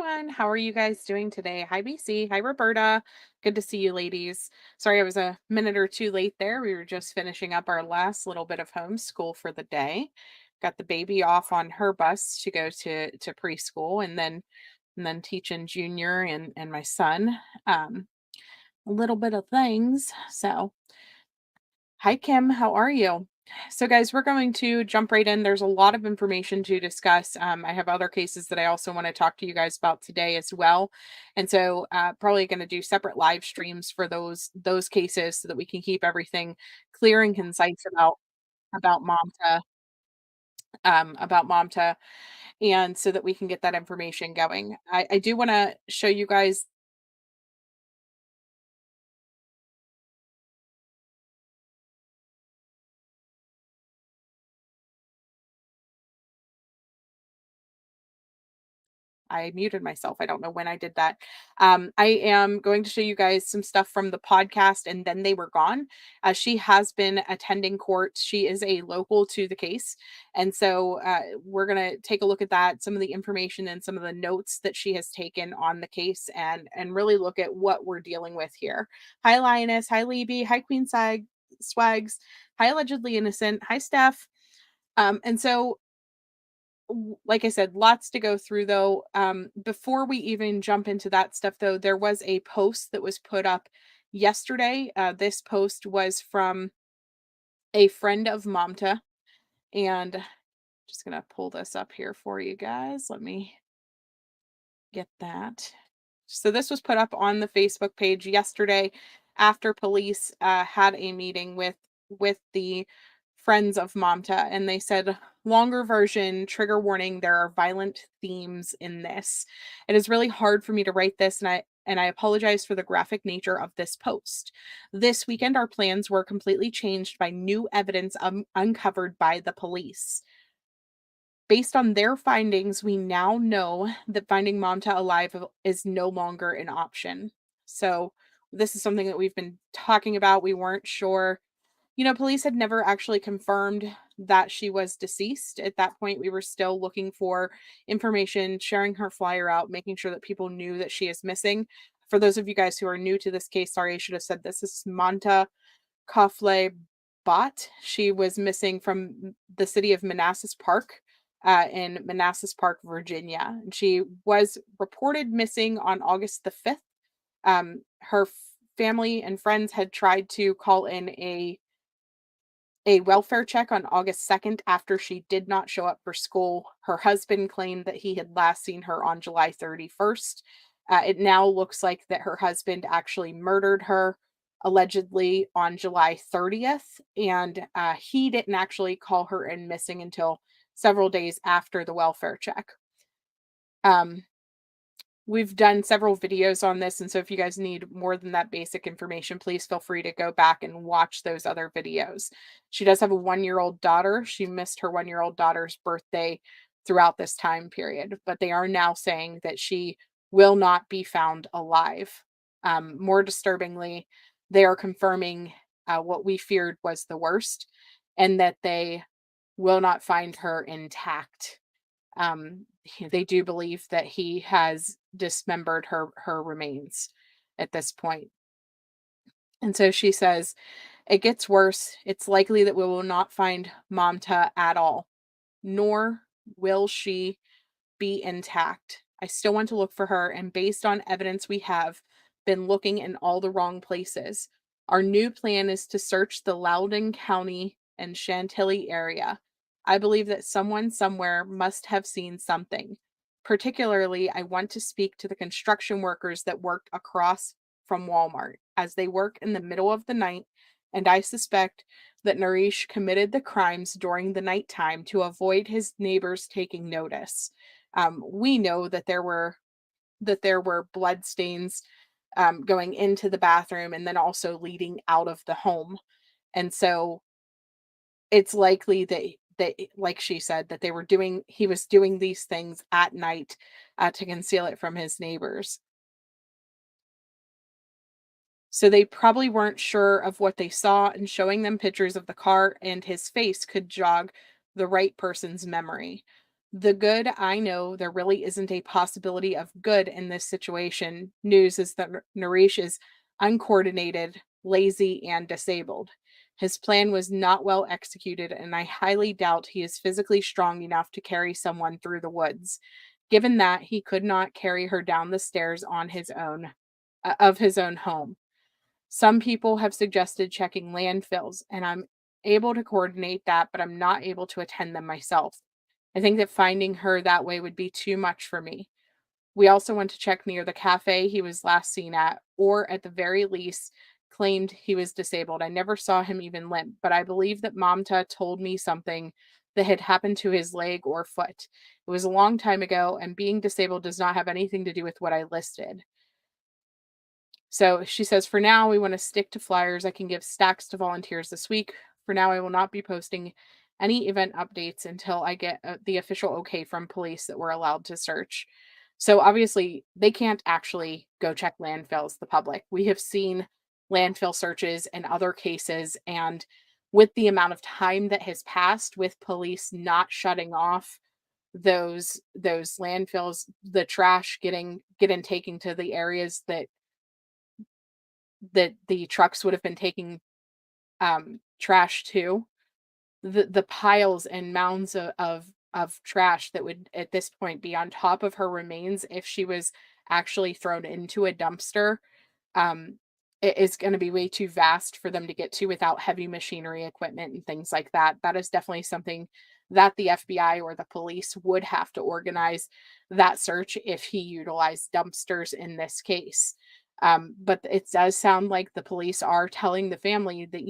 everyone. How are you guys doing today? Hi, BC. Hi, Roberta. Good to see you, ladies. Sorry I was a minute or two late there. We were just finishing up our last little bit of homeschool for the day. Got the baby off on her bus to go to preschool, and then teaching Junior and my son um, a little bit of things. So, hi, Kim. How are you? So, guys, we're going to jump right in. There's a lot of information to discuss. I have other cases that I also want to talk to you guys about today as well, and so probably going to do separate live streams for those cases so that we can keep everything clear and concise about Momta, about Momta, and so that we can get that information going. I do want to show you guys. I muted myself. I don't know when I did that. I am going to show you guys some stuff from the podcast, and then they were gone. She has been attending court. She is a local to the case. And so we're going to take a look at that, some of the information and some of the notes that she has taken on the case, and really look at what we're dealing with here. Hi, Lioness. Hi, Libby. Hi, Queen Swags. Hi, Allegedly Innocent. Hi, Steph. And so like I said, lots to go through though. Before we even jump into that stuff though, there was a post that was put up yesterday. This post was from a friend of Mamta, and just gonna pull this up here for you guys. Let me get that. So this was put up on the Facebook page yesterday after police had a meeting with the friends of Mamta, and they said, longer version, trigger warning, there are violent themes in this. It is really hard for me to write this, and I apologize for the graphic nature of this post. This weekend our plans were completely changed by new evidence uncovered by the police. Based on their findings, we now know that finding Mamta alive is no longer an option. So, this is something that we've been talking about. We weren't sure. Police had never actually confirmed that she was deceased. At that point, we were still looking for information, sharing her flyer out, making sure that people knew that she is missing. For those of you guys who are new to this case, sorry, I should have said this. This is Manta Kafle Bot. She was missing from the city of Manassas Park in Manassas Park, Virginia. And she was reported missing on August the 5th. Her family and friends had tried to call in a welfare check on August 2nd after she did not show up for school. Her husband claimed that he had last seen her on July 31st. It now looks like that her husband actually murdered her allegedly on July 30th, and he didn't actually call her in missing until several days after the welfare check. Um, We've done several videos on this, and so if you guys need more than that basic information, please feel free to go back and watch those other videos. She does have a 1-year-old daughter. She missed her 1-year-old daughter's birthday throughout this time period, but they are now saying that she will not be found alive. More disturbingly, they are confirming what we feared was the worst, and that they will not find her intact. They do believe that he has dismembered her remains at this point. And so she says, it gets worse. It's likely that we will not find Mamta at all, nor will she be intact. I still want to look for her, and based on evidence we have, been looking in all the wrong places. Our new plan is to search the Loudoun County and Chantilly area. I believe that someone somewhere must have seen something. Particularly, I want to speak to the construction workers that worked across from Walmart, as they work in the middle of the night, and I suspect that Naresh committed the crimes during the nighttime to avoid his neighbors taking notice. We know that there were blood stains going into the bathroom and then also leading out of the home, and so it's likely that, like she said, that he was doing these things at night to conceal it from his neighbors. So they probably weren't sure of what they saw, and showing them pictures of the car and his face could jog the right person's memory. The good, I know there really isn't a possibility of good in this situation. News is that Naresh is uncoordinated, lazy, and disabled. His plan was not well executed, and I highly doubt he is physically strong enough to carry someone through the woods. Given that he could not carry her down the stairs on his own, of his own home. Some people have suggested checking landfills, and I'm able to coordinate that, but I'm not able to attend them myself. I think that finding her that way would be too much for me. We also went to check near the cafe he was last seen at, or at the very least, claimed he was disabled. I never saw him even limp, but I believe that Mamta told me something that had happened to his leg or foot. It was a long time ago, and being disabled does not have anything to do with what I listed. So she says, for now, we want to stick to flyers. I can give stacks to volunteers this week. For now, I will not be posting any event updates until I get the official okay from police that we're allowed to search. So obviously, they can't actually go check landfills, the public. We have seen landfill searches in other cases, and with the amount of time that has passed with police not shutting off those landfills, the trash getting taken to the areas that the trucks would have been taking, trash to, the piles and mounds of trash that would, at this point, be on top of her remains if she was actually thrown into a dumpster, um, it is gonna be way too vast for them to get to without heavy machinery equipment and things like that. That is definitely something that the FBI or the police would have to organize that search if he utilized dumpsters in this case. But it does sound like the police are telling the family that,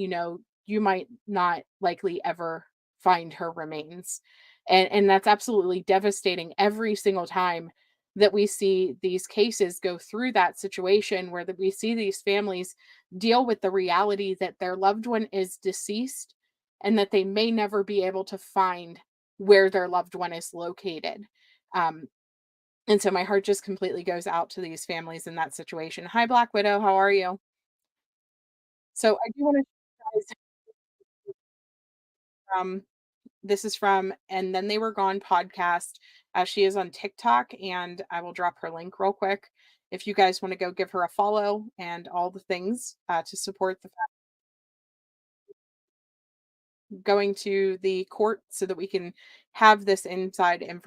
you might not likely ever find her remains. And that's absolutely devastating every single time that we see these cases go through that situation where we see these families deal with the reality that their loved one is deceased and that they may never be able to find where their loved one is located. Um, and so my heart just completely goes out to these families in that situation. Hi, Black Widow. How are you? So I do want to um this is from And Then They Were Gone podcast. She is on TikTok, and I will drop her link real quick if you guys want to go give her a follow and all the things to support the going to the court so that we can have this inside information.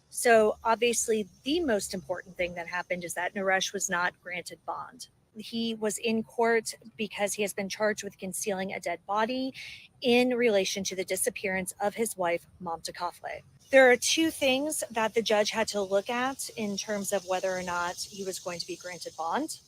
So obviously, the most important thing that happened is that Naresh was not granted bond. He was in court because he has been charged with concealing a dead body in relation to the disappearance of his wife, Mamta Kafle. There are two things that the judge had to look at in terms of whether or not he was going to be granted bond.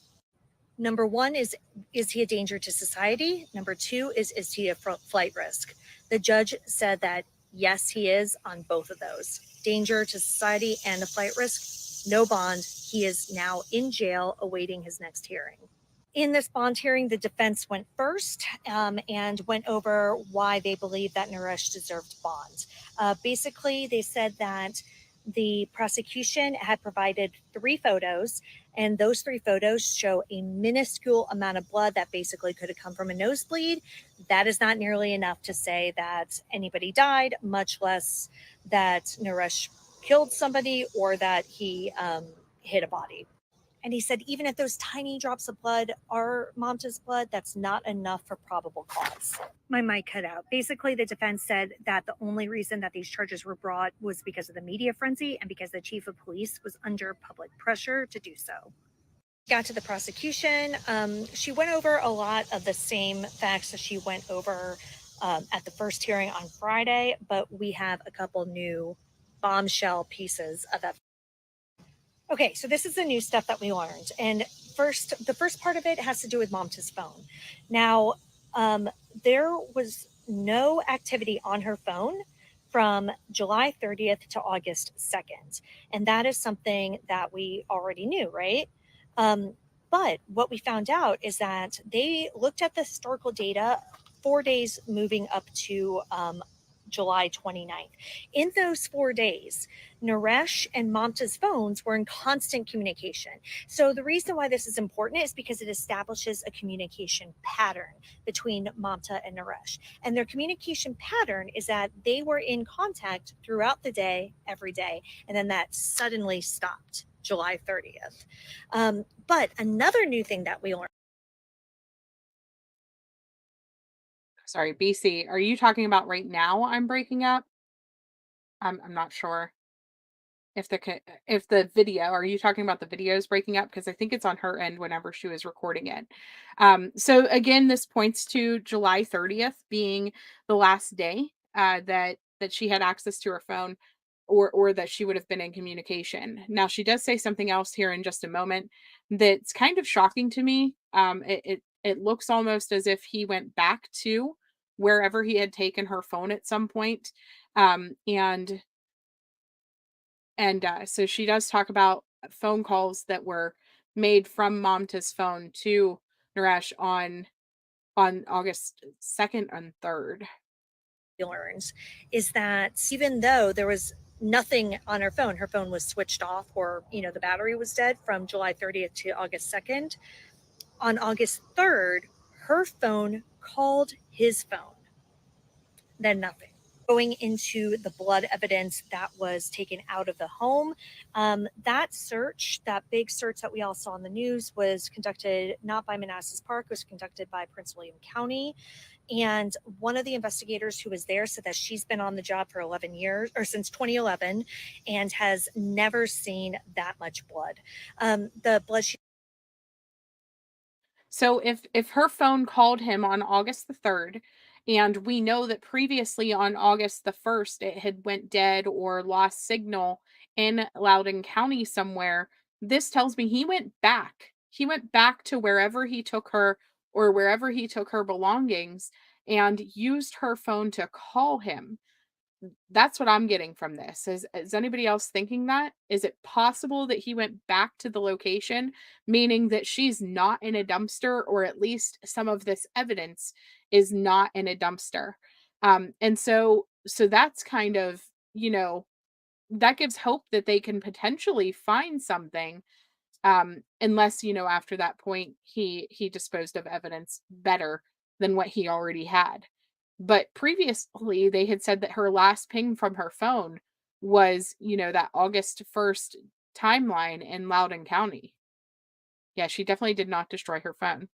Number one is he a danger to society? Number two is he a flight risk? The judge said that yes, he is on both of those. Danger to society and a flight risk, no bond. He is now in jail awaiting his next hearing. In this bond hearing, the defense went first and went over why they believe that Naresh deserved bond. Basically, they said that the prosecution had provided 3 photos, and those 3 photos show a minuscule amount of blood that basically could have come from a nosebleed. That is not nearly enough to say that anybody died, much less that Naresh killed somebody or that he hit a body. And he said, even if those tiny drops of blood are Mamta's blood, that's not enough for probable cause. My mic cut out. Basically, the defense said that the only reason that these charges were brought was because of the media frenzy and because the chief of police was under public pressure to do so. Got to the prosecution. She went over a lot of the same facts that she went over at the first hearing on Friday, but we have a couple new bombshell pieces of evidence. Okay, so this is the new stuff that we learned. And the first part of it has to do with Momta's phone. Now, there was no activity on her phone from July 30th to August 2nd. And that is something that we already knew, right? Um, but what we found out is that they looked at the historical data 4 days moving up to July 29th. In those 4 days, Naresh and Mamta's phones were in constant communication. So the reason why this is important is because it establishes a communication pattern between Mamta and Naresh. And their communication pattern is that they were in contact throughout the day, every day, and then that suddenly stopped July 30th. But another new thing that we learned. Sorry, BC, are you talking about right now I'm breaking up? I'm not sure if if the video, are you talking about the videos breaking up? Because I think it's on her end whenever she was recording it. So again, this points to July 30th being the last day that she had access to her phone, or that she would have been in communication. Now she does say something else here in just a moment that's kind of shocking to me. It looks almost as if he went back to wherever he had taken her phone at some point. Um, and so she does talk about phone calls that were made from Momta's phone to Naresh on August 2nd and 3rd. Learns is that even though there was nothing on her phone was switched off, or the battery was dead from July 30th to August 2nd. On August 3rd, her phone called his phone, then nothing. Going into the blood evidence that was taken out of the home, that big search that we all saw in the news, was conducted not by Manassas Park, it was conducted by Prince William County. And one of the investigators who was there said that she's been on the job for 11 years, or since 2011, and has never seen that much blood. The blood she So if her phone called him on August the 3rd, and we know that previously on August the 1st it had went dead or lost signal in Loudoun County somewhere, this tells me he went back. He went back to wherever he took her, or wherever he took her belongings, and used her phone to call him. That's what I'm getting from this. Is anybody else thinking that? Is it possible that he went back to the location, meaning that she's not in a dumpster, or at least some of this evidence is not in a dumpster? And so that's kind of, that gives hope that they can potentially find something, unless, after that point he disposed of evidence better than what he already had. But previously, they had said that her last ping from her phone was, that August 1st timeline in Loudoun County. Yeah, she definitely did not destroy her phone.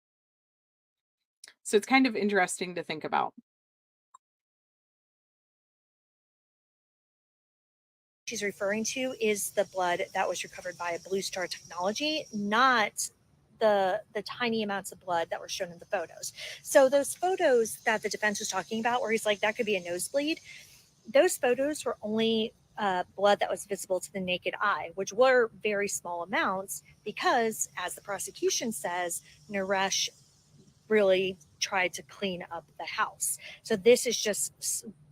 So it's kind of interesting to think about. she's referring to is the blood that was recovered by Blue Star Technology, not the tiny amounts of blood that were shown in the photos. So those photos that the defense was talking about, where he's like, that could be a nosebleed, those photos were only blood that was visible to the naked eye, which were very small amounts because, as the prosecution says, Naresh really tried to clean up the house. So this is just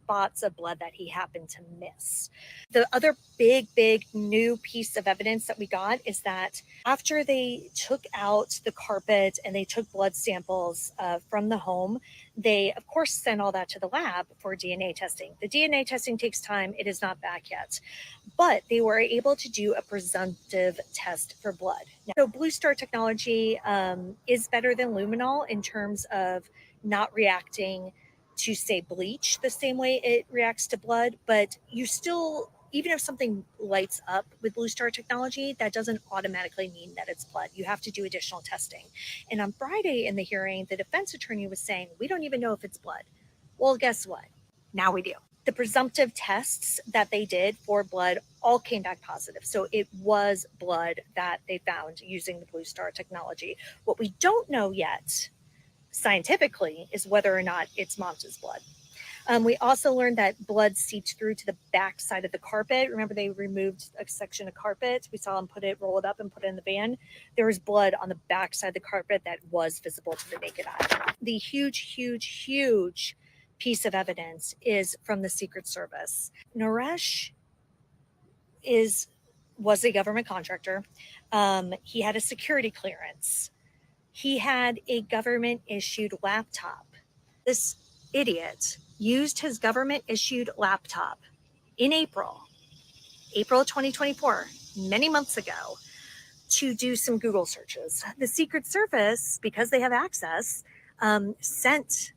spots of blood that he happened to miss. The other big new piece of evidence that we got is that after they took out the carpet and they took blood samples from the home, they of course sent all that to the lab for DNA testing. The DNA testing takes time, it is not back yet, but they were able to do a presumptive test for blood. So Blue Star Technology is better than luminol in terms of not reacting to, say, bleach the same way it reacts to blood, but you still, even if something lights up with Blue Star Technology, that doesn't automatically mean that it's blood. You have to do additional testing. And on Friday in the hearing, the defense attorney was saying, we don't even know if it's blood. Well, guess what? Now we do. The presumptive tests that they did for blood all came back positive. So it was blood that they found using the Blue Star technology. What we don't know yet scientifically is whether or not it's Mamta's blood. We also learned that blood seeped through to the back side of the carpet. Remember, they removed a section of carpet. We saw them roll it up and put it in the van. There was blood on the back side of the carpet that was visible to the naked eye. The huge piece of evidence is from the Secret Service. Naresh was a government contractor. He had a security clearance. He had a government issued laptop. This idiot used his government issued laptop in April 2024, many months ago, to do some Google searches. The Secret Service, because they have access, sent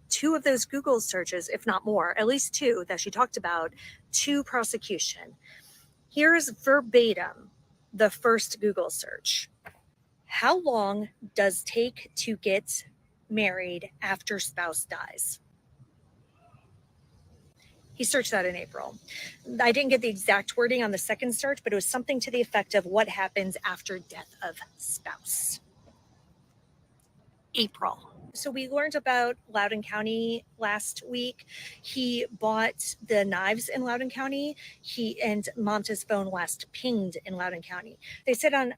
two of those Google searches, if not more, at least two that she talked about, to prosecution. Here's verbatim the first Google search. How long does take to get married after spouse dies? He searched that in April. I didn't get the exact wording on the second search, but it was something to the effect of what happens after death of spouse. April. So we learned about Loudoun County last week. He bought the knives in Loudoun County. He and Mamta's phone last pinged in Loudoun County. They said on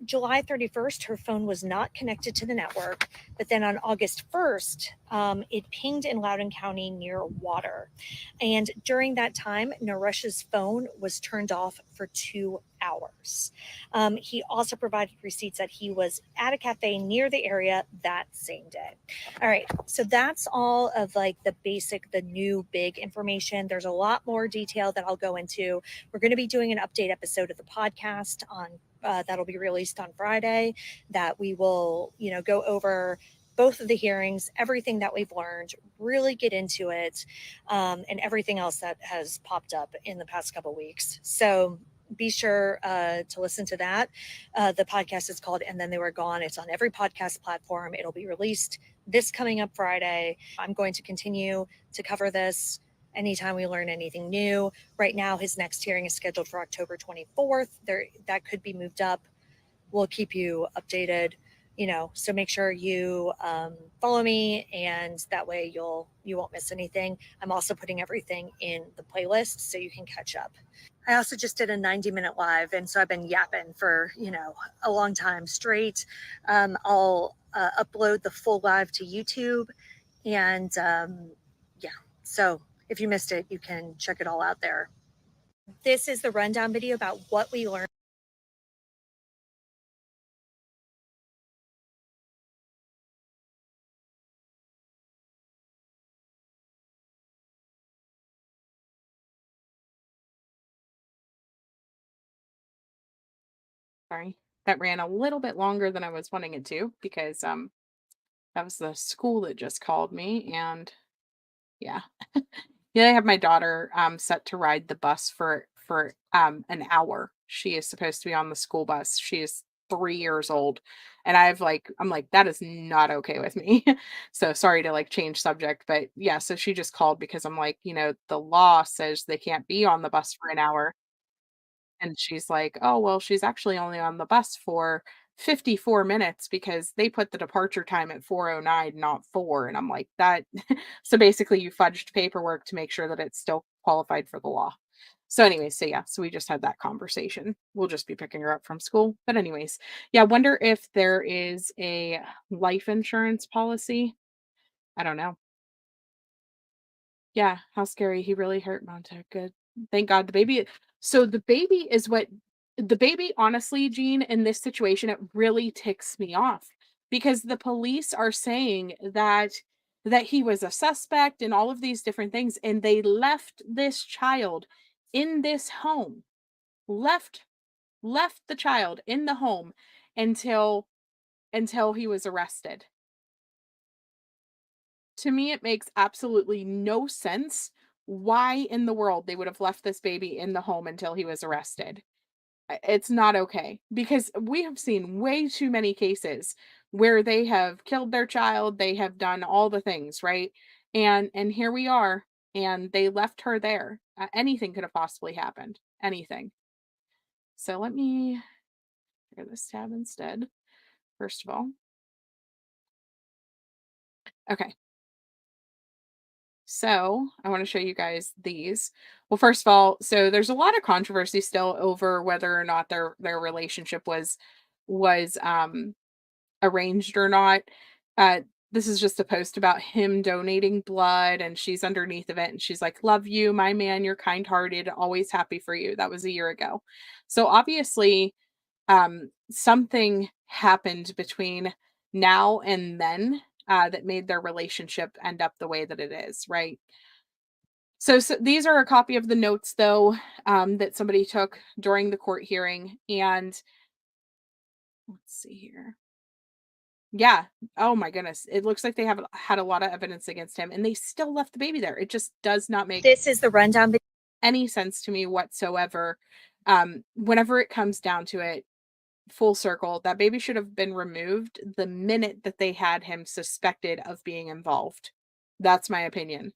July 31st, her phone was not connected to the network, but then on August 1st, it pinged in Loudoun County near water. And during that time, Naresh's phone was turned off for 2 hours. He also provided receipts that he was at a cafe near the area that same day. All right, so that's all of like the basic, the new big information. There's a lot more detail that I'll go into. We're going to be doing an update episode of the podcast on that'll be released on Friday, that we will, go over both of the hearings, everything that we've learned, really get into it, and everything else that has popped up in the past couple weeks. So be sure to listen to that. The podcast is called And Then They Were Gone. It's on every podcast platform. It'll be released this coming up Friday. I'm going to continue to cover this anytime we learn anything new. Right now, his next hearing is scheduled for October 24th. That could be moved up. We'll keep you updated, so make sure you follow me, and that way you won't miss anything. I'm also putting everything in the playlist so you can catch up. I also just did a 90-minute live, and so I've been yapping for, a long time straight. I'll upload the full live to YouTube, and yeah, so if you missed it, you can check it all out there. This is the rundown video about what we learned. Sorry. That ran a little bit longer than I was wanting it to because that was the school that just called me, and yeah. Yeah, I have my daughter set to ride the bus for an hour. She is supposed to be on the school bus. She is 3 years old, and I'm like, that is not okay with me. So sorry to like change subject, but yeah, so she just called because I'm like, the law says they can't be on the bus for an hour. And she's like, "Oh, well, she's actually only on the bus for 54 minutes because they put the departure time at 4:09, not 4." And I'm like, "That." So basically you fudged paperwork to make sure that it's still qualified for the law. So anyways, so yeah, so we just had that conversation. We'll just be picking her up from school. But anyways, yeah, wonder if there is a life insurance policy. I don't know. Yeah, how scary. He really hurt Monta. Good. Thank God the baby is what the baby, honestly, Jean, in this situation, it really ticks me off because the police are saying that he was a suspect and all of these different things, and they left this child in this home, left left the child in the home until he was arrested. To me, it makes absolutely no sense why in the world they would have left this baby in the home until he was arrested. It's not okay because we have seen way too many cases where they have killed their child, they have done all the things, right? And here we are, and they left her there. Anything could have possibly happened. Anything. So let me share this tab instead. First of all. Okay. So, I want to show you guys these. Well, first of all, so there's a lot of controversy still over whether or not their relationship was arranged or not. Uh this is just a post about him donating blood, and she's underneath of it, and she's like, "Love you, my man, you're kind-hearted, always happy for you." That was a year ago. So obviously, something happened between now and then that made their relationship end up the way that it is, right? So these are a copy of the notes, though, that somebody took during the court hearing. And let's see here. Yeah. Oh my goodness. It looks like they have had a lot of evidence against him, and they still left the baby there. It just does not make This is the rundown. any sense to me whatsoever. Whenever it comes down to it, full circle, that baby should have been removed the minute that they had him suspected of being involved. That's my opinion.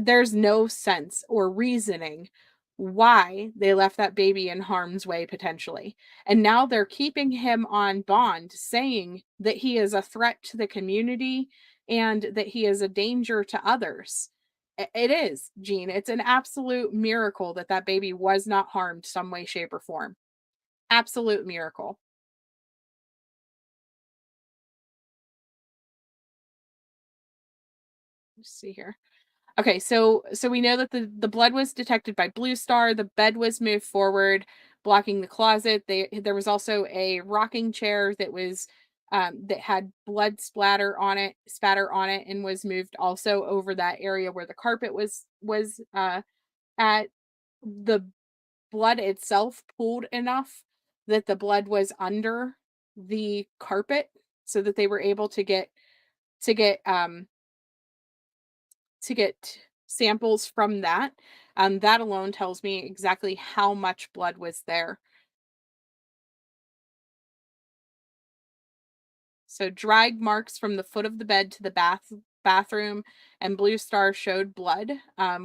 There's no sense or reasoning why they left that baby in harm's way potentially. And now they're keeping him on bond, saying that he is a threat to the community and that he is a danger to others. It is, Gene. It's an absolute miracle that that baby was not harmed some way, shape, or form. Absolute miracle. Let's see here. Okay, so we know that the blood was detected by Blue Star. The bed was moved forward, blocking the closet. There was also a rocking chair that was that had blood spatter on it, and was moved also over that area where the carpet was at. The blood itself pooled enough that the blood was under the carpet, so that they were able to get to get samples from that. That alone tells me exactly how much blood was there. So drag marks from the foot of the bed to the bathroom, and Blue Star showed blood.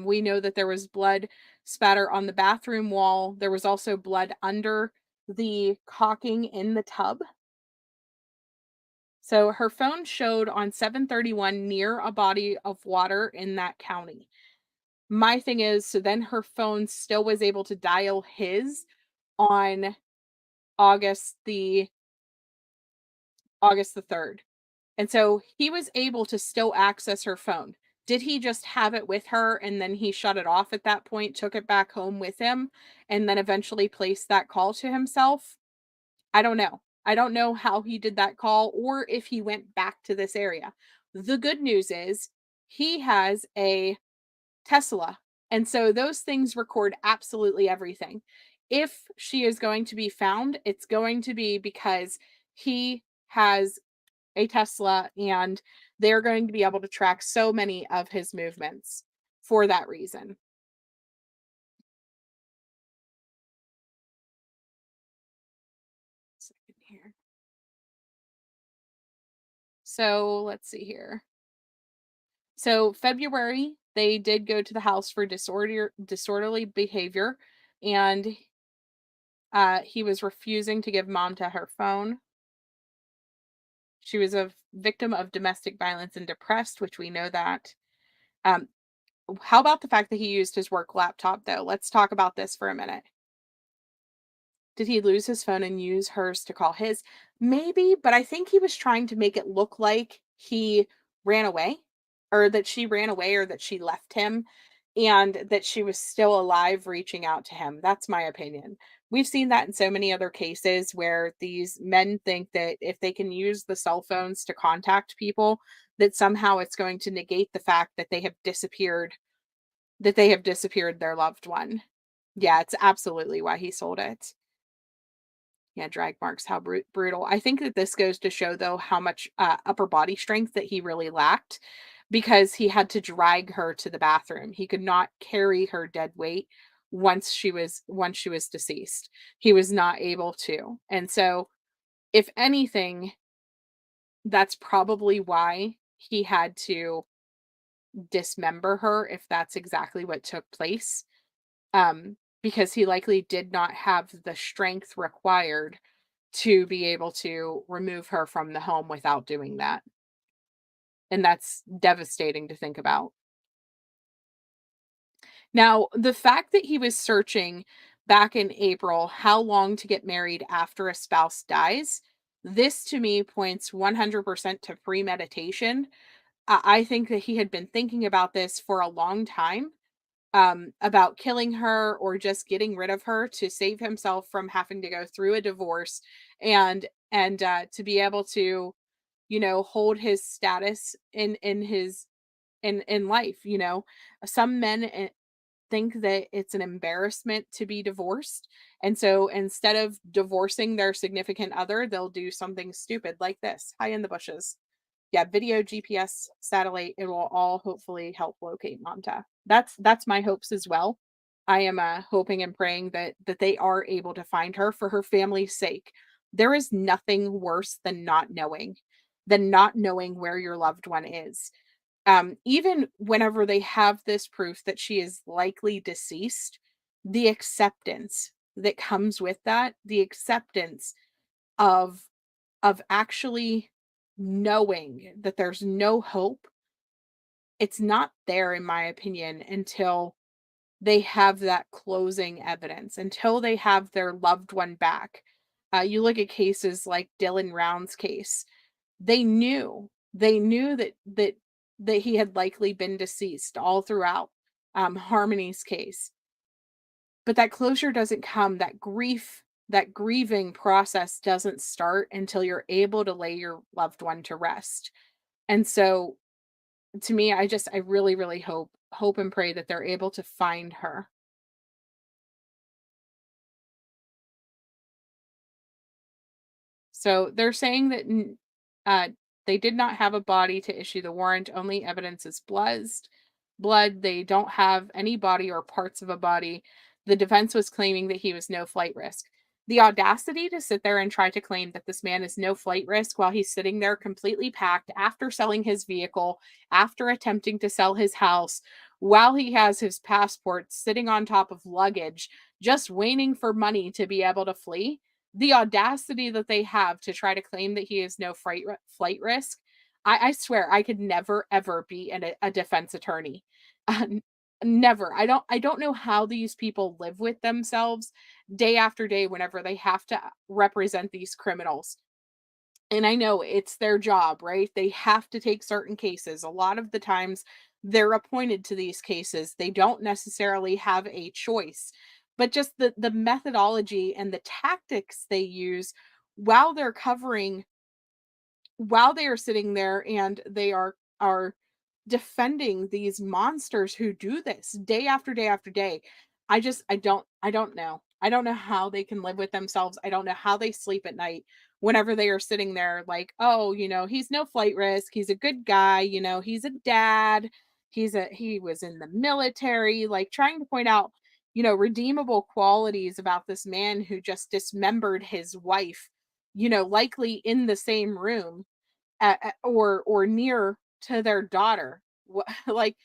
We know that there was blood spatter on the bathroom wall. There was also blood under the caulking in the tub. So her phone showed on 731 near a body of water in that county. My thing is, so then her phone still was able to dial his on August the August the 3rd. And so he was able to still access her phone. Did he just have it with her and then he shut it off at that point, took it back home with him, and then eventually placed that call to himself? I don't know. I don't know how he did that call or if he went back to this area. The good news is he has a Tesla. And so those things record absolutely everything. If she is going to be found, it's going to be because he has a Tesla, and they're going to be able to track so many of his movements for that reason. Second here. So let's see here. So February, they did go to the house for disorderly behavior, and he was refusing to give Mamta her phone. She was a victim of domestic violence and depressed, which we know that. Um, how about the fact that he used his work laptop, though? Let's talk about this for a minute. Did he lose his phone and use hers to call his? Maybe, but I think he was trying to make it look like he ran away, or that she ran away, or that she left him, and that she was still alive reaching out to him. That's my opinion. We've seen that in so many other cases where these men think that if they can use the cell phones to contact people, that somehow it's going to negate the fact that they have disappeared their loved one. Yeah, it's absolutely why he sold it. Yeah, drag marks, how brutal. I think that this goes to show, though, how much upper body strength that he really lacked, because he had to drag her to the bathroom. He could not carry her dead weight once she was deceased. He was not able to. And so, if anything, that's probably why he had to dismember her, if that's exactly what took place. Because he likely did not have the strength required to be able to remove her from the home without doing that. And that's devastating to think about. Now, the fact that he was searching back in April how long to get married after a spouse dies, this to me points 100% to premeditation. I think that he had been thinking about this for a long time, about killing her or just getting rid of her to save himself from having to go through a divorce, and to be able to hold his status in life. Some men think that it's an embarrassment to be divorced. And so instead of divorcing their significant other, they'll do something stupid like this, high in the bushes. Yeah, video, GPS, satellite, it will all hopefully help locate Mamta. That's my hopes as well. I am hoping and praying that they are able to find her for her family's sake. There is nothing worse than not knowing where your loved one is. Even whenever they have this proof that she is likely deceased, the acceptance that comes with that, the acceptance of actually knowing that there's no hope, it's not there in my opinion until they have that closing evidence, until they have their loved one back. You look at cases like Dylan Round's case. They knew that he had likely been deceased all throughout, Harmony's case. But that closure doesn't come, that grieving process doesn't start until you're able to lay your loved one to rest. And so, to me, I really, really hope and pray that they're able to find her. So they're saying that uh, they did not have a body to issue the warrant. Only evidence is blood. They don't have any body or parts of a body. The defense was claiming that he was no flight risk. The audacity to sit there and try to claim that this man is no flight risk while he's sitting there completely packed after selling his vehicle, after attempting to sell his house, while he has his passport sitting on top of luggage, just waiting for money to be able to flee. The audacity that they have to try to claim that he is no flight risk. I swear I could never ever be a defense attorney. Uh, Never. I don't know how these people live with themselves day after day whenever they have to represent these criminals. And I know it's their job, right? They have to take certain cases. A lot of the times they're appointed to these cases. They don't necessarily have a choice. But just the methodology and the tactics they use while they're covering while they are sitting there and they are defending these monsters who do this day after day after day. I don't know. I don't know how they can live with themselves. I don't know how they sleep at night whenever they are sitting there like, "Oh, he's no flight risk. He's a good guy, he's a dad. He was in the military," like trying to point out, redeemable qualities about this man who just dismembered his wife, likely in the same room or near to their daughter. Like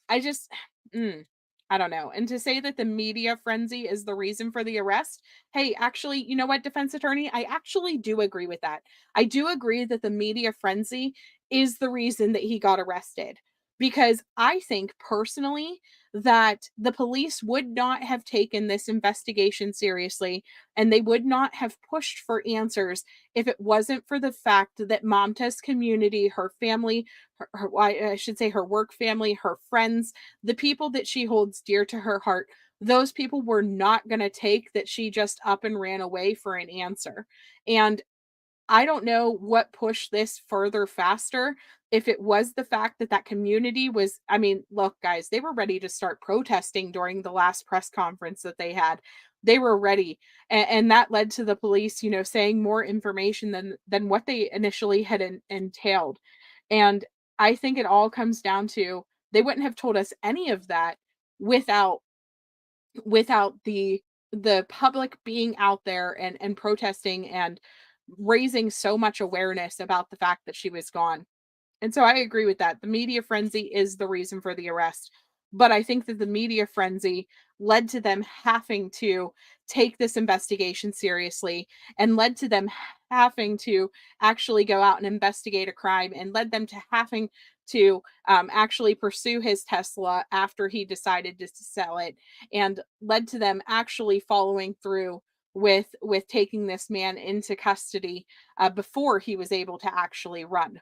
I just mm, I don't know. And to say that the media frenzy is the reason for the arrest, hey, actually, you know what, defense attorney, I actually do agree with that. I do agree that the media frenzy is the reason that he got arrested. Because I think personally that the police would not have taken this investigation seriously and they would not have pushed for answers if it wasn't for the fact that Momta's community, her family, I should say her work family, her friends, the people that she holds dear to her heart, those people were not going to take that she just up and ran away for an answer. And I don't know what pushed this further faster. If it was the fact that that community was, I mean, look, guys, they were ready to start protesting during the last press conference that they had. They were ready, and that led to the police, saying more information than what they initially had entailed. And I think it all comes down to they wouldn't have told us any of that without the public being out there and protesting and raising so much awareness about the fact that she was gone. And so I agree with that. The media frenzy is the reason for the arrest. But I think that the media frenzy led to them having to take this investigation seriously and led to them having to actually go out and investigate a crime and led them to having to actually pursue his Tesla after he decided to sell it and led to them actually following through with taking this man into custody before he was able to actually run.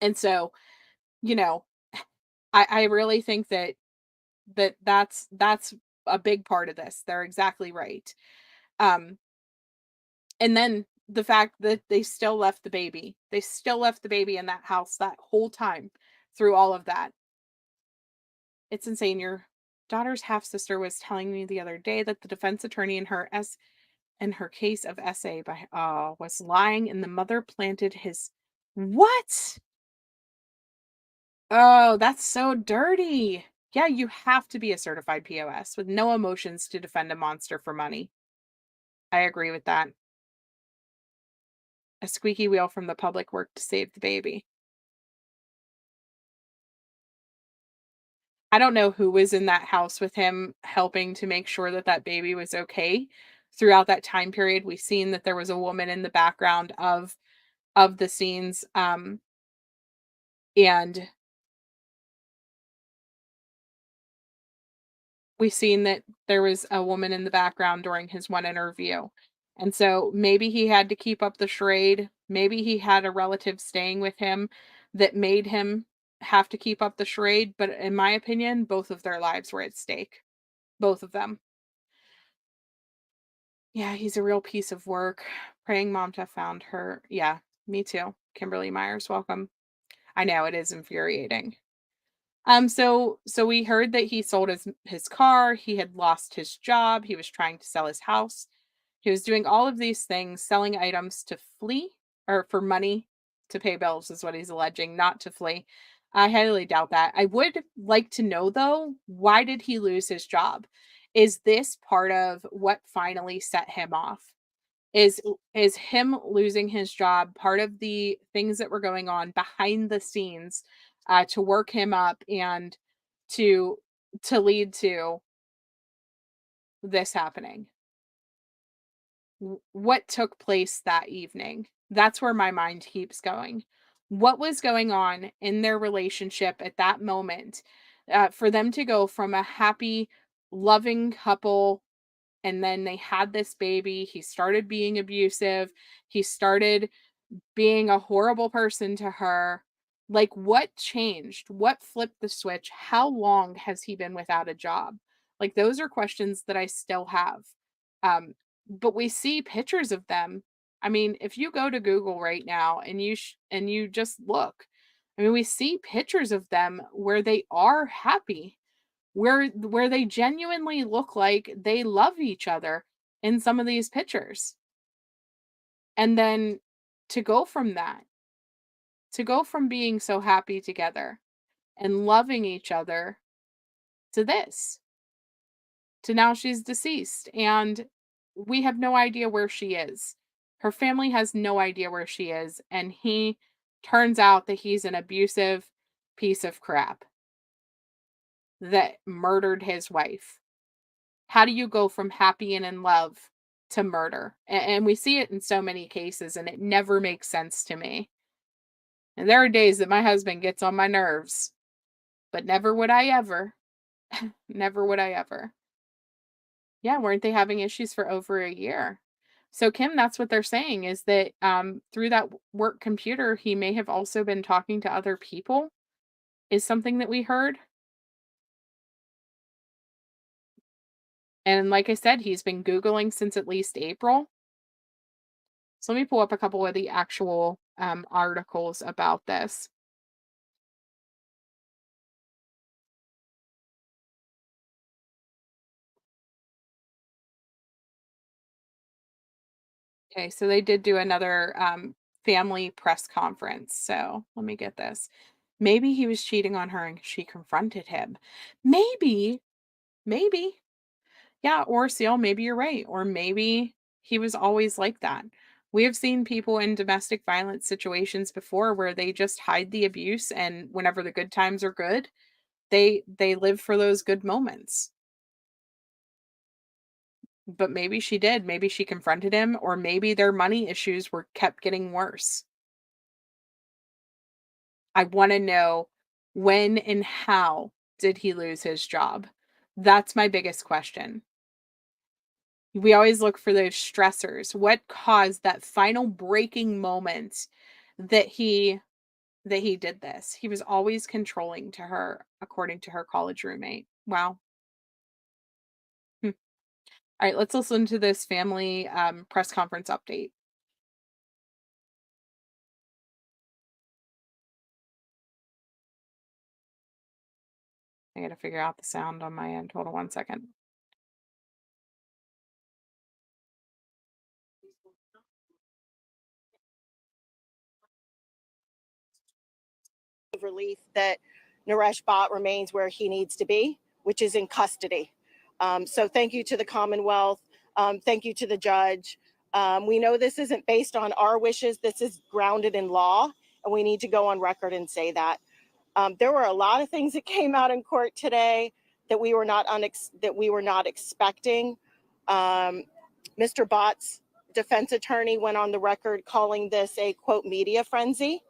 And so, you know, I really think that's a big part of this. They're exactly right. Um, and then the fact that they still left the baby. They still left the baby in that house that whole time through all of that. It's insane. Your daughter's half sister was telling me the other day that the defense attorney in her case of SA was lying and the mother planted his what? Oh, that's so dirty. Yeah, you have to be a certified POS with no emotions to defend a monster for money. I agree with that. A squeaky wheel from the public worked to save the baby. I don't know who was in that house with him helping to make sure that that baby was okay. Throughout that time period, we've seen that there was a woman in the background of the scenes, and we've seen that there was a woman in the background during his one interview. And so maybe he had to keep up the charade. Maybe he had a relative staying with him that made him have to keep up the charade. But in my opinion, both of their lives were at stake. Both of them. Yeah, he's a real piece of work. Praying Mamta found her. Yeah, me too. Kimberly Myers, welcome. I know it is infuriating. So we heard that he sold his car, he had lost his job, he was trying to sell his house. He was doing all of these things, selling items to flee or for money to pay bills is what he's alleging, not to flee. I highly doubt that. I would like to know though, why did he lose his job? Is this part of what finally set him off? Is him losing his job part of the things that were going on behind the scenes, to work him up and to lead to this happening? What took place that evening? That's where my mind keeps going. What was going on in their relationship at that moment, for them to go from a happy, loving couple and then they had this baby, he started being abusive, he started being a horrible person to her. Like, what changed? What flipped the switch? How long has he been without a job? Like, those are questions that I still have. But we see pictures of them. I mean, if you go to Google right now and you just look, I mean, we see pictures of them where they are happy, where they genuinely look like they love each other in some of these pictures. And then to go from that, to go from being so happy together and loving each other to this, to now she's deceased and we have no idea where she is. Her family has no idea where she is. And he turns out that he's an abusive piece of crap that murdered his wife. How do you go from happy and in love to murder? And we see it in so many cases, and it never makes sense to me. And there are days that my husband gets on my nerves, but never would I ever, never would I ever. Yeah, weren't they having issues for over a year? So Kim, that's what they're saying is that through that work computer, he may have also been talking to other people. Is something that we heard. And like I said, he's been Googling since at least April. So let me pull up a couple of the actual articles about this. Okay, so they did do another family press conference. So let me get this. Maybe he was cheating on her and she confronted him. Maybe, maybe. Yeah, or Seal, maybe you're right. Or maybe he was always like that. We have seen people in domestic violence situations before where they just hide the abuse and whenever the good times are good, they live for those good moments. But maybe she did. Maybe she confronted him, or maybe their money issues were kept getting worse. I want to know when and how did he lose his job? That's my biggest question. We always look for those stressors. What caused that final breaking moment that he did this? He was always controlling to her, according to her college roommate. Wow. Hmm. All right, let's listen to this family press conference update. I gotta figure out the sound on my end. Hold on one second. Relief that Naresh Bhatt remains where he needs to be, which is in custody. So thank you to the Commonwealth. Thank you to the judge. We know this isn't based on our wishes. This is grounded in law, and we need to go on record and say that. There were a lot of things that came out in court today that we were not expecting. Mr. Bott's defense attorney went on the record calling this a quote media frenzy,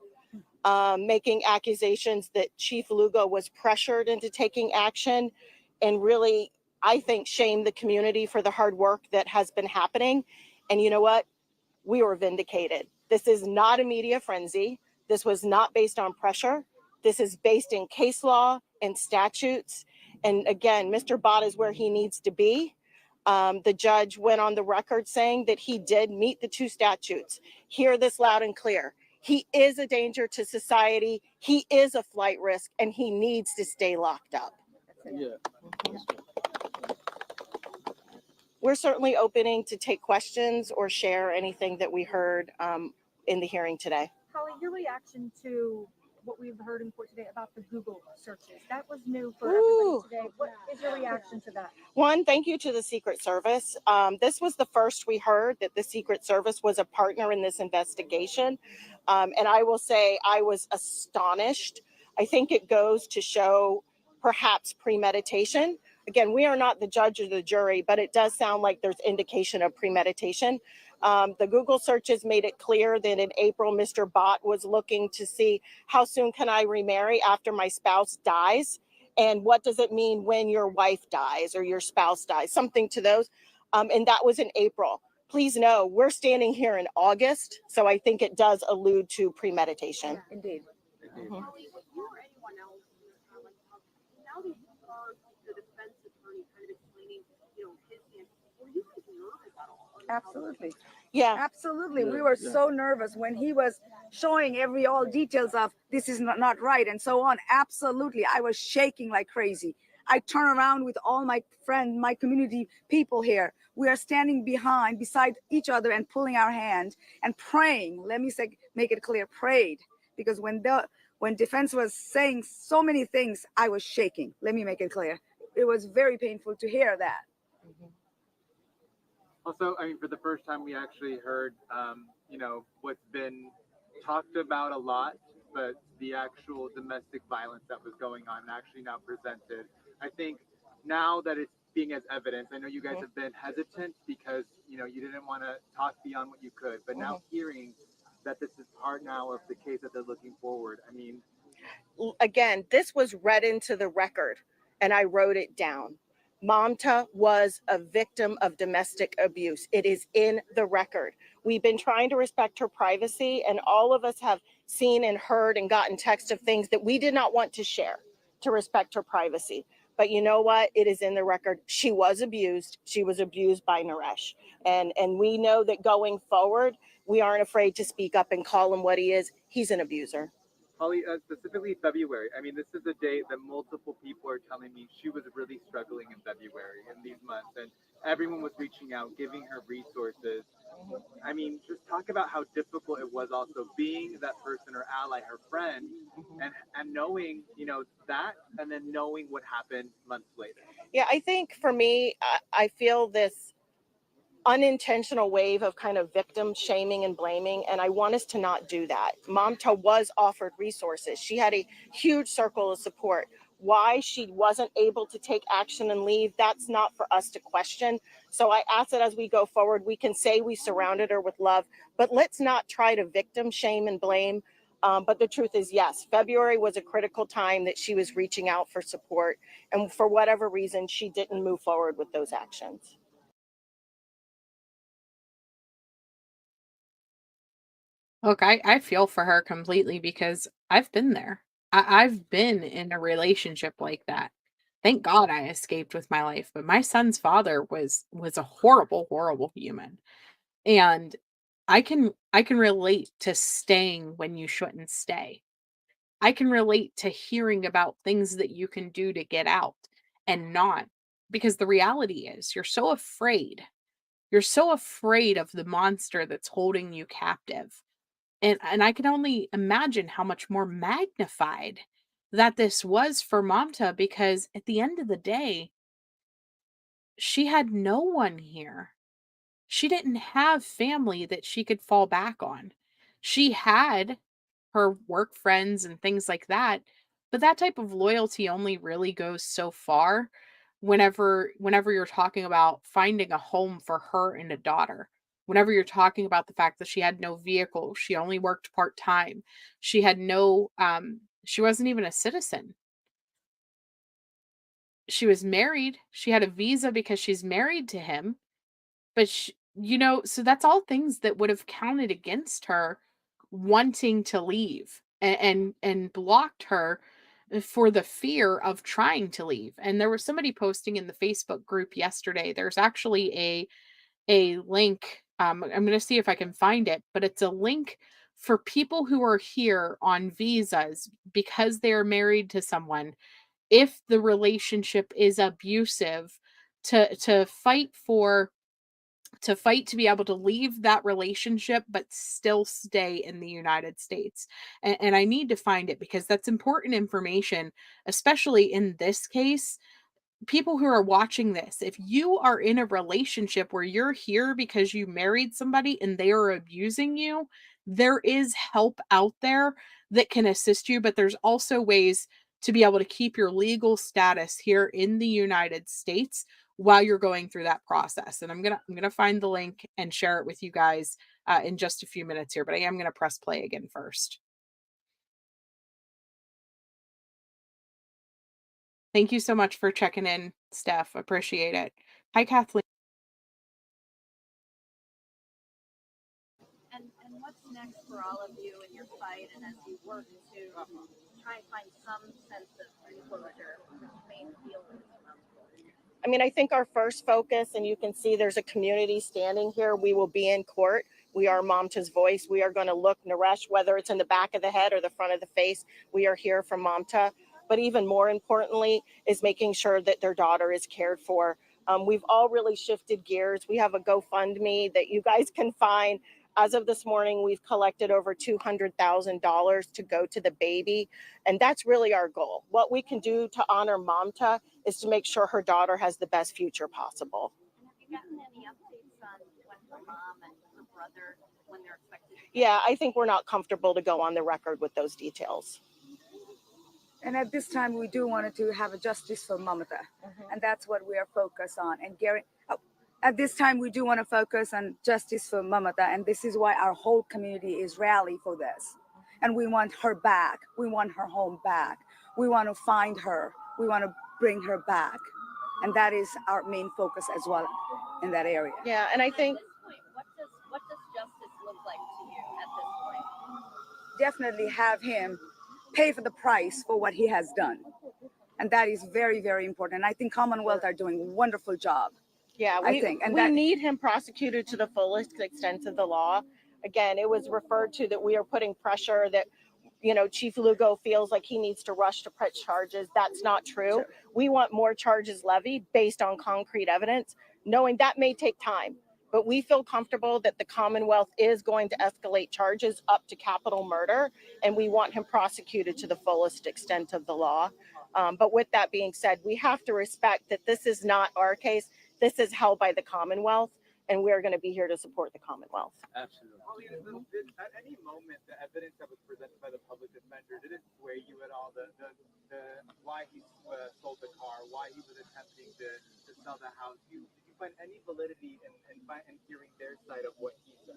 making accusations that Chief Lugo was pressured into taking action, and really, I think, shame the community for the hard work that has been happening. And you know what? We were vindicated. This is not a media frenzy. This was not based on pressure. This is based in case law and statutes. And again, Mr. Bott is where he needs to be. The judge went on the record saying that he did meet the two statutes. Hear this loud and clear. He is a danger to society. He is a flight risk, and he needs to stay locked up. Yeah. We're certainly opening to take questions or share anything that we heard in the hearing today. Holly, your reaction to what we've heard in court today about the Google searches, that was new for everybody today. What is your reaction to that? One, thank you to the Secret Service. This was the first we heard that the Secret Service was a partner in this investigation. And I will say I was astonished. I think it goes to show perhaps premeditation. Again, we are not the judge or the jury, but it does sound like there's indication of premeditation. The Google searches made it clear that in April, Mr. Bott was looking to see how soon can I remarry after my spouse dies? And what does it mean when your wife dies or your spouse dies? Something to those. And that was in April. Please know we're standing here in August. So I think it does allude to premeditation. Yeah, indeed. Mm-hmm. Now that you are the defense attorney kind of explaining, his stance, were you guys nervous at all? Absolutely. Yeah. Absolutely. We were so nervous when he was showing all details of this is not right and so on. Absolutely. I was shaking like crazy. I turn around with all my friends, my community people here. We are standing beside each other and pulling our hand and praying. Let me make it clear, prayed. Because when defense was saying so many things, I was shaking. Let me make it clear. It was very painful to hear that. Also, I mean, for the first time, we actually heard, what's been talked about a lot, but the actual domestic violence that was going on actually now presented. I think now that it's being as evidence, I know you guys have been hesitant because, you didn't want to talk beyond what you could, but now hearing that this is part now of the case that they're looking forward, I mean. Again, this was read into the record and I wrote it down. Mamta was a victim of domestic abuse. It is in the record. We've been trying to respect her privacy, and all of us have seen and heard and gotten text of things that we did not want to share to respect her privacy. But you know what? It is in the record. She was abused. She was abused by Naresh. And we know that going forward, we aren't afraid to speak up and call him what he is. He's an abuser. Holly, specifically February. I mean, this is a date that multiple people are telling me she was really struggling in February in these months, and everyone was reaching out, giving her resources. I mean, just talk about how difficult it was also being that person or ally, her friend, and knowing, that, and then knowing what happened months later. Yeah, I think for me, I feel this unintentional wave of kind of victim shaming and blaming, and I want us to not do that. Mamta was offered resources. She had a huge circle of support. Why she wasn't able to take action and leave, that's not for us to question. So I ask that as we go forward, we can say we surrounded her with love, but let's not try to victim shame and blame. But the truth is, yes, February was a critical time that she was reaching out for support, and for whatever reason, she didn't move forward with those actions. Look, I feel for her completely because I've been there. I've been in a relationship like that. Thank God I escaped with my life, but my son's father was a horrible, horrible human. And I can relate to staying when you shouldn't stay. I can relate to hearing about things that you can do to get out and not, because the reality is you're so afraid. You're so afraid of the monster that's holding you captive. And I can only imagine how much more magnified that this was for Mamta, because at the end of the day, she had no one here. She didn't have family that she could fall back on. She had her work friends and things like that, but that type of loyalty only really goes so far whenever you're talking about finding a home for her and a daughter. Whenever you're talking about the fact that she had no vehicle, she only worked part-time. She had no she wasn't even a citizen. She was married. She had a visa because she's married to him. But so that's all things that would have counted against her wanting to leave, and blocked her for the fear of trying to leave. And there was somebody posting in the Facebook group yesterday. There's actually a link. I'm going to see if I can find it, but it's a link for people who are here on visas because they are married to someone. If the relationship is abusive, to fight to be able to leave that relationship but still stay in the United States. And I need to find it because that's important information, especially in this case. People who are watching this, if you are in a relationship where you're here because you married somebody and they are abusing you, there is help out there that can assist you, but there's also ways to be able to keep your legal status here in the United States while you're going through that process. And I'm going to find the link and share it with you guys in just a few minutes here, but I am going to press play again first. Thank you so much for checking in, Steph. Appreciate it. Hi, Kathleen. And what's next for all of you in your fight and as you work to try and find some sense of closure, which may feel I mean, I think our first focus, and you can see there's a community standing here, we will be in court. We are Mamta's voice. We are going to look Naresh, whether it's in the back of the head or the front of the face. We are here for Mamta. But even more importantly is making sure that their daughter is cared for. We've all really shifted gears. We have a GoFundMe that you guys can find. As of this morning, we've collected over $200,000 to go to the baby. And that's really our goal. What we can do to honor Mamta is to make sure her daughter has the best future possible. And have you gotten any updates on when her mom and her brother, when they're expected? Yeah, I think we're not comfortable to go on the record with those details. And at this time, we do want to have a justice for Mamta, and that's what we are focused on. And Gary, at this time, we do want to focus on justice for Mamta, and this is why our whole community is rally for this. And we want her back. We want her home back. We want to find her. We want to bring her back, and that is our main focus as well in that area. Yeah, and I think At this point, what does justice look like to you at this point? Definitely have him pay for the price for what he has done. And that is very, very important. And I think Commonwealth are doing a wonderful job. Yeah, I think. And we need him prosecuted to the fullest extent of the law. Again, it was referred to that we are putting pressure that, Chief Lugo feels like he needs to rush to press charges. That's not true. Sure. We want more charges levied based on concrete evidence, knowing that may take time. But we feel comfortable that the Commonwealth is going to escalate charges up to capital murder, and we want him prosecuted to the fullest extent of the law. But with that being said, we have to respect that this is not our case. This is held by the Commonwealth, and we're going to be here to support the Commonwealth. Absolutely. At any moment, the evidence that was presented by the public defender, did it sway you at all? The why he sold the car, why he was attempting to sell the house? Did you find any validity in hearing their side of what he said?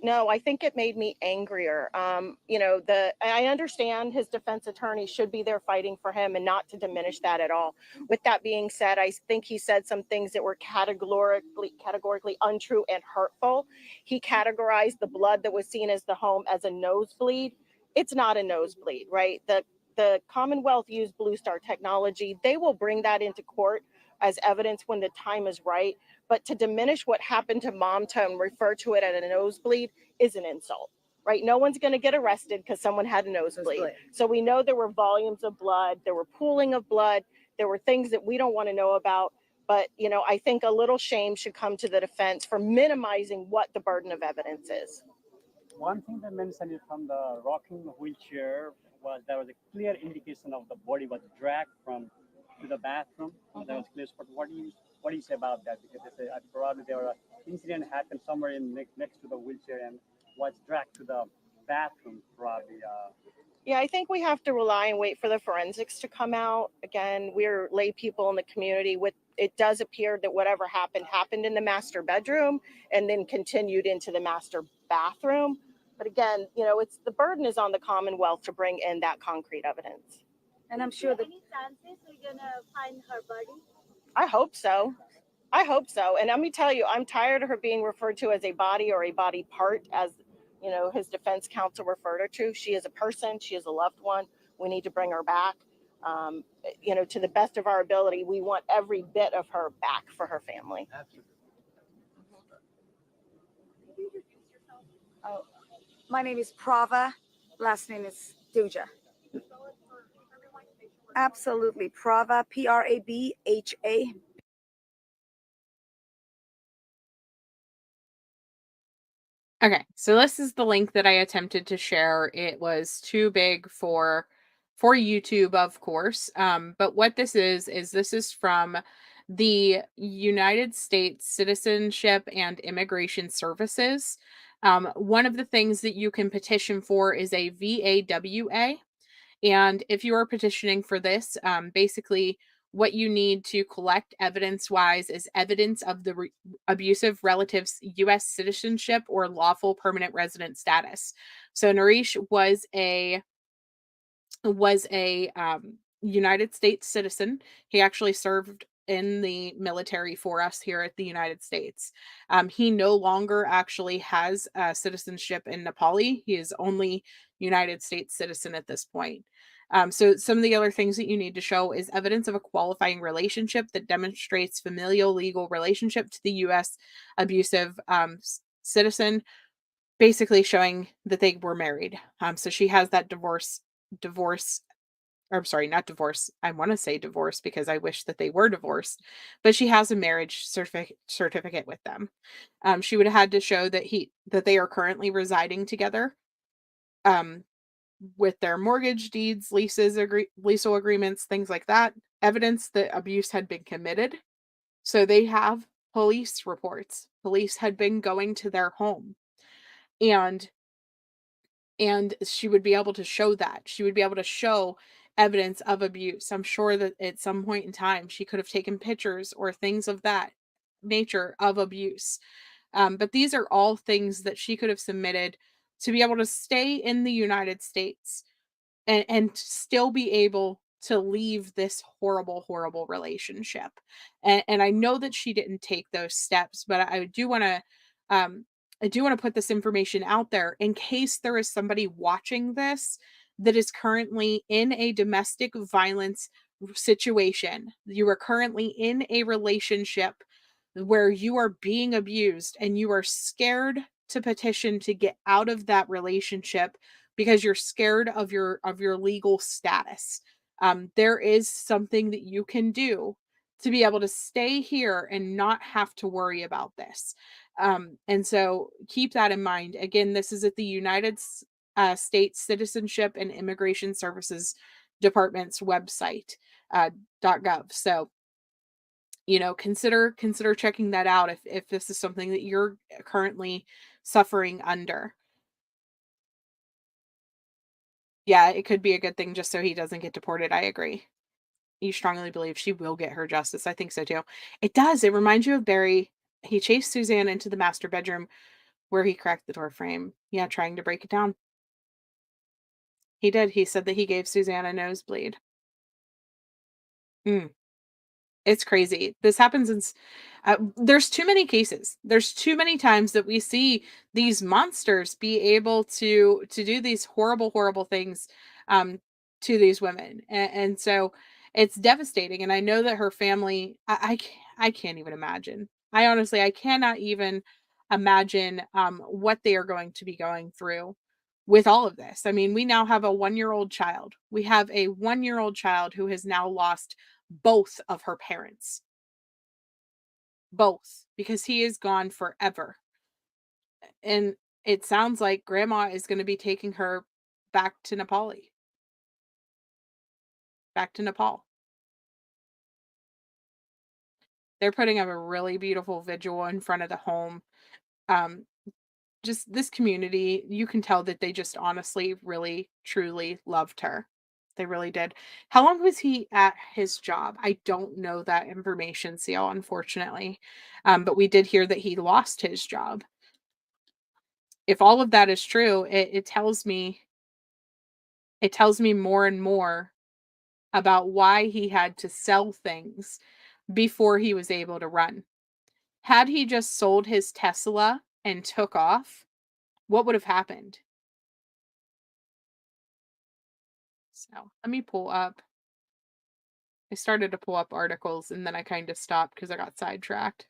No, I think it made me angrier. I understand his defense attorney should be there fighting for him and not to diminish that at all. With that being said, I think he said some things that were categorically untrue and hurtful. He categorized the blood that was seen as the home as a nosebleed. It's not a nosebleed, right? The Commonwealth used Blue Star technology. They will bring that into court as evidence when the time is right. But to diminish what happened to Mamta and refer to it as a nosebleed is an insult, right? No one's going to get arrested because someone had a nosebleed. So we know there were volumes of blood, there were pooling of blood, there were things that we don't want to know about. But, you know, I think a little shame should come to the defense for minimizing what the burden of evidence is. One thing they mentioned is from the rocking wheelchair was there was a clear indication of the body was dragged from to the bathroom. That was clear. But what do you say about that? Because they say probably there was an incident happened somewhere in next to the wheelchair and was dragged to the bathroom probably. Yeah, I think we have to rely and wait for the forensics to come out. Again, we're lay people in the community. It does appear that whatever happened in the master bedroom and then continued into the master bathroom. But again, you know, it's the burden is on the Commonwealth to bring in that concrete evidence. And I'm sure that Any chances we're gonna find her body? I hope so. I hope so. And let me tell you, I'm tired of her being referred to as a body or a body part, as you know, his defense counsel referred her to. She is a person. She is a loved one. We need to bring her back. You know, to the best of our ability, we want every bit of her back for her family. oh, my name is Prava, last name is Duja. Absolutely, Prava, Prabha. Okay, so this is the link that I attempted to share. It was too big for YouTube, of course. But what this is from the United States Citizenship and Immigration Services. One of the things that you can petition for is a VAWA. And if you are petitioning for this, basically what you need to collect evidence wise is evidence of the abusive relative's U.S. citizenship or lawful permanent resident status. So Naresh was a United States citizen. He actually served in the military for us here at the United States. He no longer actually has citizenship in Nepali. He is only United States citizen at this point. So some of the other things that you need to show is evidence of a qualifying relationship that demonstrates familial legal relationship to the U.S. abusive citizen, basically showing that they were married. So she has that divorce or I'm sorry, not divorce. I want to say divorce because I wish that they were divorced, but she has a marriage certificate with them. She would have had to show that they are currently residing together, um, with their mortgage deeds, leasal agreements, things like that. Evidence that abuse had been committed. So they have police reports. Police had been going to their home, and she would be able to show that. She would be able to show evidence of abuse. I'm sure that at some point in time, she could have taken pictures or things of that nature of abuse. But these are all things that she could have submitted to be able to stay in the United States and still be able to leave this horrible relationship. And I know that she didn't take those steps, but um I do want to put this information out there in case there is somebody watching this that is currently in a domestic violence situation. You are currently in a relationship where you are being abused and you are scared to petition to get out of that relationship because you're scared of your legal status. There is something that you can do to be able to stay here and not have to worry about this. And so keep that in mind. Again, this is at the States Citizenship and Immigration Services Department's website, .gov. So consider checking that out if this is something that you're currently suffering under. Yeah, it could be a good thing just so he doesn't get deported. I agree. You strongly believe she will get her justice. I think so too. It does. It reminds you of Barry. He chased Suzanne into the master bedroom where he cracked the door frame. Yeah, trying to break it down. He did. He said that he gave Suzanne a nosebleed. Mm. It's crazy. This happens there's too many cases. There's too many times that we see these monsters be able to do these horrible things um to these women. And so it's devastating, and I know that her family I can't even imagine. I cannot even imagine what they are going to be going through with all of this. I mean, we now have a 1-year-old child. We have a 1-year-old child who has now lost both of her parents. Both, because he is gone forever. And it sounds like grandma is going to be taking her back to back to Nepal. They're putting up a really beautiful vigil in front of the home. Um, just this community, you can tell that they just honestly, really, truly loved her. They really did. How long was he at his job? I don't know that information, Seal, unfortunately. But we did hear that he lost his job. If all of that is true, it tells me more and more about why he had to sell things before he was able to run. Had he just sold his Tesla and took off, what would have happened? So let me pull up. I started to pull up articles and then I kind of stopped because I got sidetracked.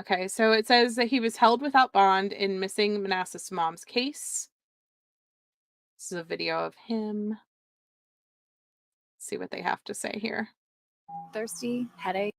Okay, so it says that he was held without bond in missing Manassas Mom's case. This is a video of him. Let's see what they have to say here. Thirsty, headache.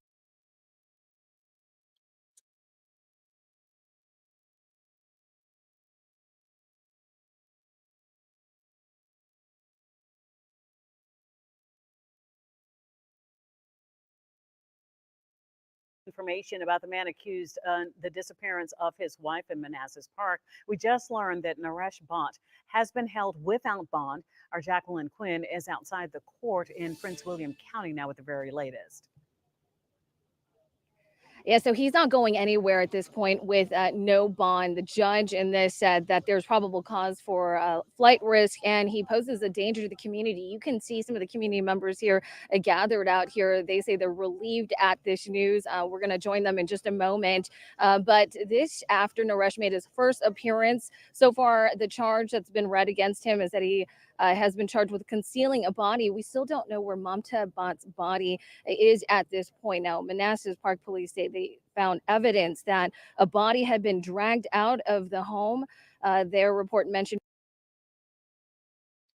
Information about the man accused the disappearance of his wife in Manassas Park. We just learned that Naresh Bhatt has been held without bond. Our Jacqueline Quinn is outside the court in Prince William County now with the very latest. Yeah, so he's not going anywhere at this point with no bond. The judge in this said that there's probable cause for flight risk and he poses a danger to the community. You can see some of the community members here gathered out here. They say they're relieved at this news. We're going to join them in just a moment. But this after Naresh made his first appearance. So far, the charge that's been read against him is that he has been charged with concealing a body. We still don't know where Mamta Bhatt's body is at this point. Now, Manassas Park Police say they found evidence that a body had been dragged out of the home. Their report mentioned.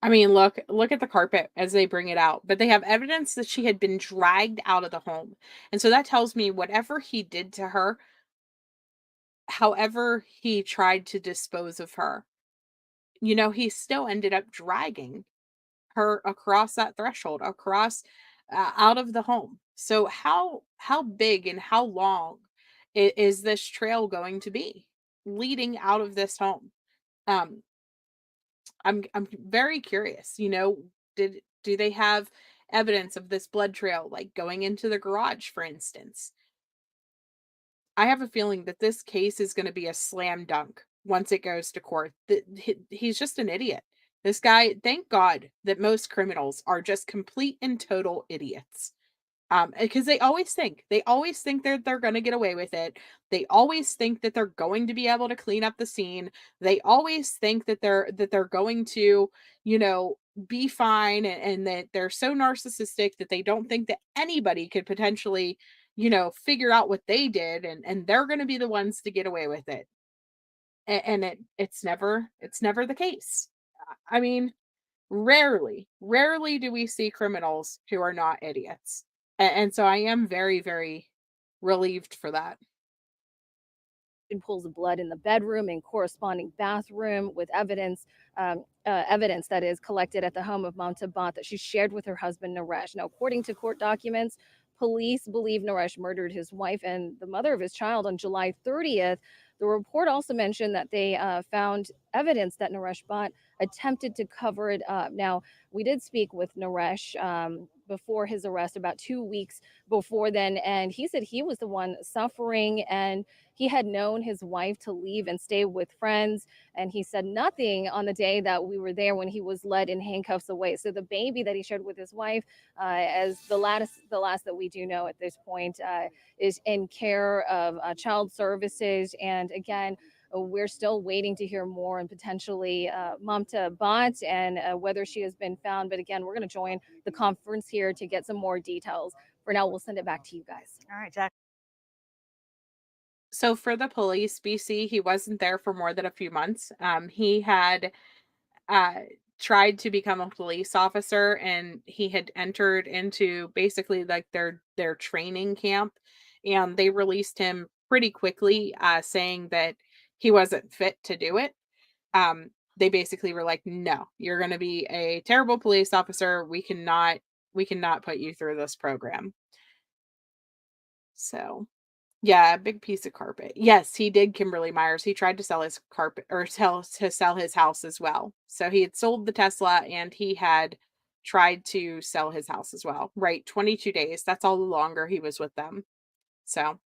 I mean, look at the carpet as they bring it out. But they have evidence that she had been dragged out of the home. And so that tells me whatever he did to her, however he tried to dispose of her, he still ended up dragging her across that threshold, across out of the home. So how big and how long is this trail going to be leading out of this home? Um, I'm very curious. Do they have evidence of this blood trail, like going into the garage, for instance? I have a feeling that this case is going to be a slam dunk once it goes to court. He's just an idiot. This guy, thank God that most criminals are just complete and total idiots. Because they always think they're going to get away with it. They always think that they're going to be able to clean up the scene. They always think that they're going to, be fine, and that they're so narcissistic that they don't think that anybody could potentially, figure out what they did, and they're going to be the ones to get away with it. And it's never the case. I mean, rarely do we see criminals who are not idiots. And so I am very, very relieved for that. Pools of blood in the bedroom and corresponding bathroom with evidence that is collected at the home of Mamta Bhatt that she shared with her husband Naresh. Now, according to court documents, police believe Naresh murdered his wife and the mother of his child on July 30th. The report also mentioned that they found evidence that Naresh Bhatt attempted to cover it up. Now, we did speak with Naresh before his arrest, about 2 weeks before then, and he said he was the one suffering and he had known his wife to leave and stay with friends. And he said nothing on the day that we were there when he was led in handcuffs away. So the baby that he shared with his wife, as the last that we do know at this point, is in care of child services. And again, we're still waiting to hear more and potentially Mamta Bhatt and whether she has been found. But again, we're going to join the conference here to get some more details For now, we'll send it back to you guys. All right, Jack. So for the police, BC, he wasn't there for more than a few months. He had uh, tried to become a police officer, and he had entered into basically like their training camp, and they released him pretty quickly, saying that he wasn't fit to do it. They basically were like, "No, you're going to be a terrible police officer. We cannot put you through this program." So yeah, a big piece of carpet. Yes, he did, Kimberly Myers. He tried to sell his carpet, or sell his house as well. So he had sold the Tesla, and he had tried to sell his house as well. Right, 22 days. That's all the longer he was with them. So,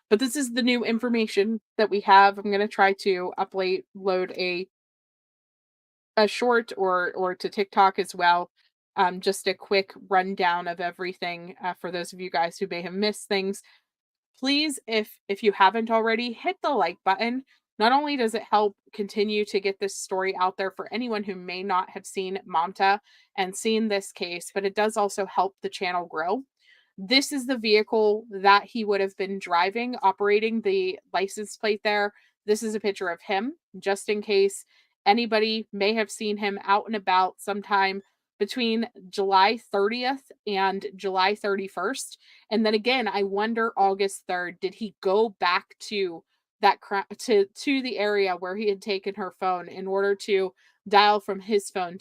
but this is the new information that we have. I'm going to try to upload load a short, or to TikTok as well. Just a quick rundown of everything, for those of you guys who may have missed things. Please, if you haven't already, hit the like button. Not only does it help continue to get this story out there for anyone who may not have seen Mamta and seen this case, but it does also help the channel grow. This is the vehicle that he would have been driving, operating the license plate there. This is a picture of him, just in case anybody may have seen him out and about sometime between July 30th and July 31st. And then again, I wonder August 3rd, did he go back to to the area where he had taken her phone in order to dial from his phone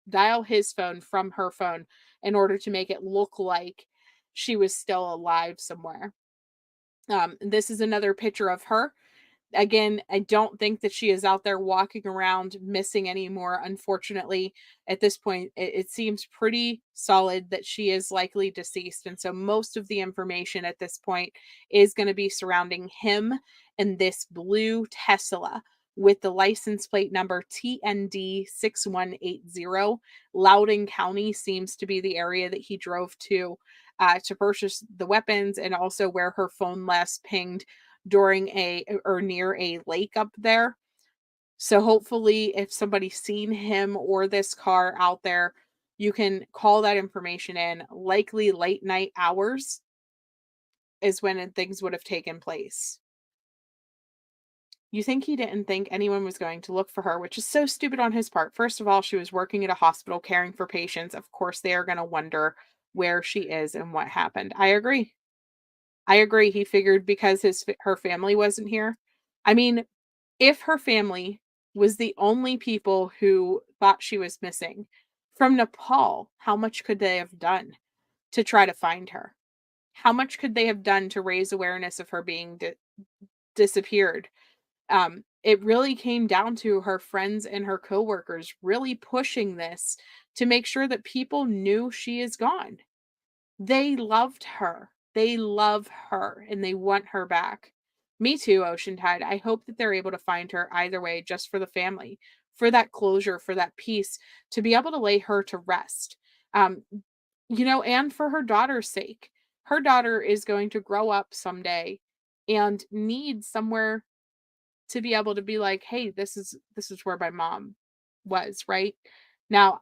dial his phone from her phone in order to make it look like she was still alive somewhere. This is another picture of her. Again, I don't think that she is out there walking around missing anymore. Unfortunately, at this point, it seems pretty solid that she is likely deceased. And so most of the information at this point is going to be surrounding him and this blue Tesla with the license plate number TND 6180. Loudoun County seems to be the area that he drove to purchase the weapons, and also where her phone last pinged during or near a lake up there. So hopefully if somebody's seen him or this car out there, you can call that information in. Likely late night hours is when things would have taken place. You think he didn't think anyone was going to look for her, which is so stupid on his part. First of all, she was working at a hospital caring for patients. Of course, they are going to wonder where she is and what happened. I agree. He figured because her family wasn't here. I mean, if her family was the only people who thought she was missing from Nepal, how much could they have done to try to find her? How much could they have done to raise awareness of her being disappeared? It really came down to her friends and her coworkers really pushing this to make sure that people knew she is gone. They loved her. They love her and they want her back. Me too, Ocean Tide. I hope that they're able to find her either way, just for the family, for that closure, for that peace, to be able to lay her to rest. Um, and for her daughter's sake. Her daughter is going to grow up someday and need somewhere to be able to be like, hey, this is where my mom was, right? Now,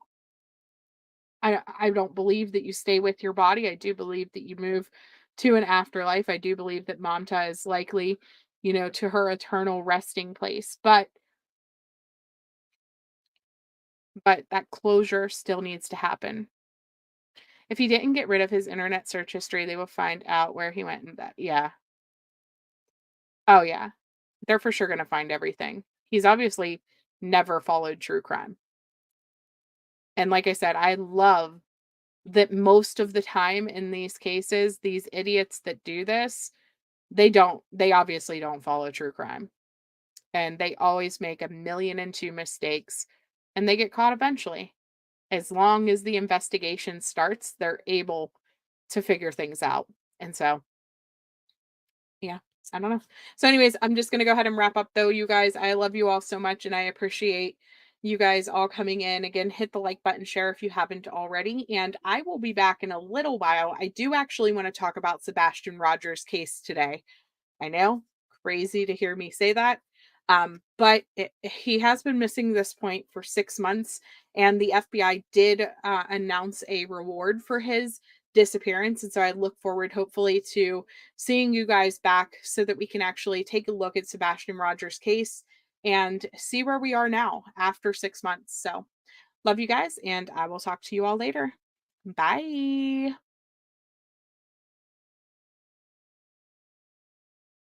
I don't believe that you stay with your body. I do believe that you move to an afterlife. I do believe that Mamta is likely, to her eternal resting place. But that closure still needs to happen. If he didn't get rid of his internet search history, they will find out where he went and that. Yeah. Oh yeah. They're for sure going to find everything. He's obviously never followed true crime. And like I said, I love that most of the time in these cases, these idiots that do this, they obviously don't follow true crime. And they always make a million and two mistakes and they get caught eventually. As long as the investigation starts, they're able to figure things out. And so, yeah, I don't know. So, anyways, I'm just going to go ahead and wrap up, though, you guys. I love you all so much and I appreciate you guys all coming in. Again, hit the like button, share if you haven't already. And I will be back in a little while. I do actually want to talk about Sebastian Rogers' case today. I know, crazy to hear me say that. But he has been missing this point for 6 months, and the FBI did announce a reward for his disappearance. And so I look forward, hopefully, to seeing you guys back so that we can actually take a look at Sebastian Rogers' case and see where we are now after 6 months. So love you guys, and I will talk to you all later. Bye.